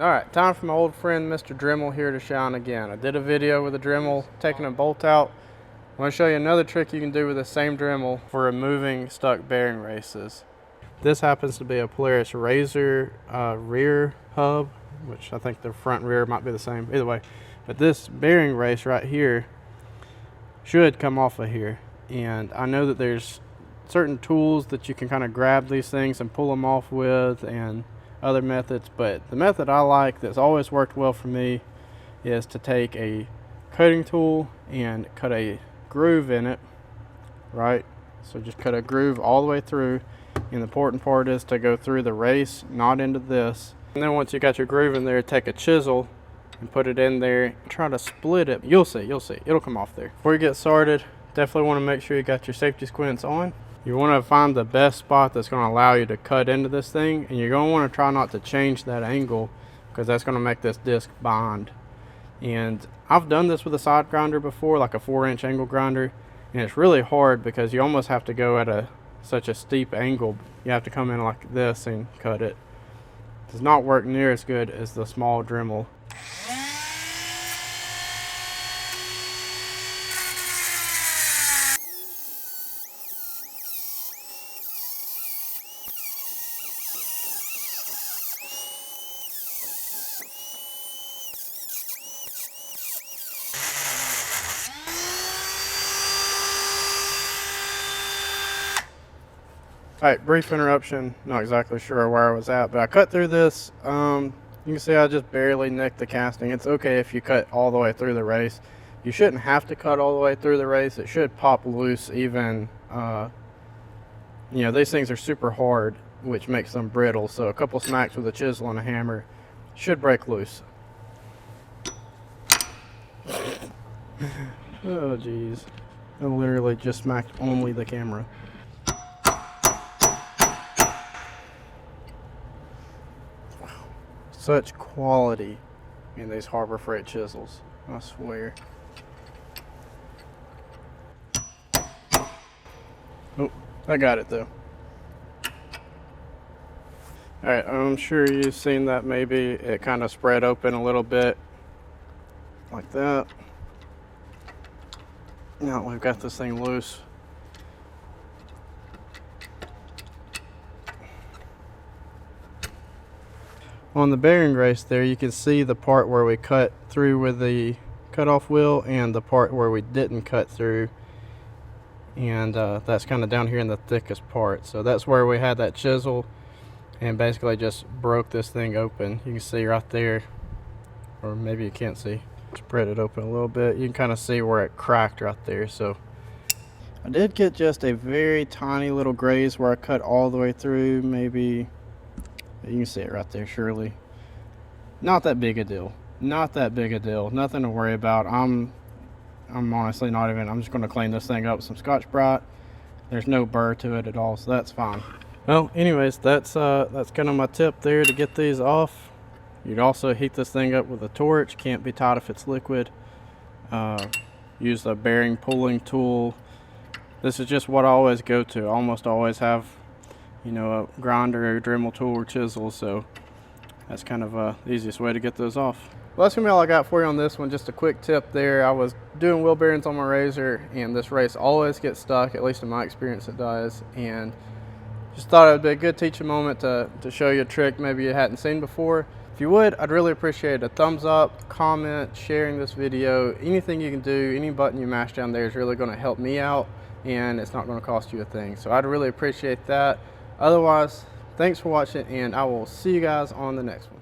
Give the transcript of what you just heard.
Alright, time for my old friend Mr. Dremel here to shine again. I did a video with a Dremel taking a bolt out. I'm going to show you another trick you can do with the same Dremel for removing stuck bearing races. This happens to be a Polaris RZR rear hub, which I think the front and rear might be the same, either way. But this bearing race right here should come off of here. And I know that there's certain tools that you can kind of grab these things and pull them off with, and other methods, but the method I like that's always worked well for me is to take a cutting tool and cut a groove in it, right? So just cut a groove all the way through, and the important part is to go through the race, not into this. And then once you got your groove in there, take a chisel and put it in there, try to split it. You'll see, it'll come off there. Before you get started, definitely want to make sure you got your safety squints on. You want to find the best spot that's going to allow you to cut into this thing, and you're going to want to try not to change that angle, because that's going to make this disc bind. And I've done this with a side grinder before, like a 4-inch angle grinder, and it's really hard because you almost have to go at such a steep angle. You have to come in like this and cut it. It does not work near as good as the small Dremel. Alright, brief interruption, not exactly sure where I was at, but I cut through this. You can see I just barely nicked the casting. It's okay if you cut all the way through the race. You shouldn't have to cut all the way through the race. It should pop loose even, you know, these things are super hard, which makes them brittle, so a couple smacks with a chisel and a hammer should break loose. Oh jeez, I literally just smacked only the camera. Such quality in these Harbor Freight chisels, I swear. Oh, I got it though. Alright, I'm sure you've seen that maybe. It kind of spread open a little bit, like that. Now we've got this thing loose. On the bearing race there, you can see the part where we cut through with the cutoff wheel and the part where we didn't cut through, and that's kind of down here in the thickest part. So that's where we had that chisel and basically just broke this thing open. You can see right there, or maybe you can't see, spread it open a little bit. You can kind of see where it cracked right there. So I did get just a very tiny little graze where I cut all the way through. Maybe you can see it right there, surely. Not that big a deal. Not that big a deal. Nothing to worry about. I'm honestly not even, I'm just going to clean this thing up with some Scotch-Brite. There's no burr to it at all, so that's fine. Well, anyways, that's kind of my tip there to get these off. You'd also heat this thing up with a torch. Can't be tight if it's liquid. Use the bearing pulling tool. This is just what I always go to. I almost always have, you know, a grinder, a Dremel tool, or chisel, so that's kind of the easiest way to get those off. Well, that's gonna be all I got for you on this one. Just a quick tip there. I was doing wheel bearings on my RZR, and this race always gets stuck, at least in my experience it does, and just thought it would be a good teaching moment to show you a trick maybe you hadn't seen before. If you would, I'd really appreciate a thumbs up, comment, sharing this video. Anything you can do, any button you mash down there is really gonna help me out, and it's not gonna cost you a thing. So I'd really appreciate that. Otherwise, thanks for watching, and I will see you guys on the next one.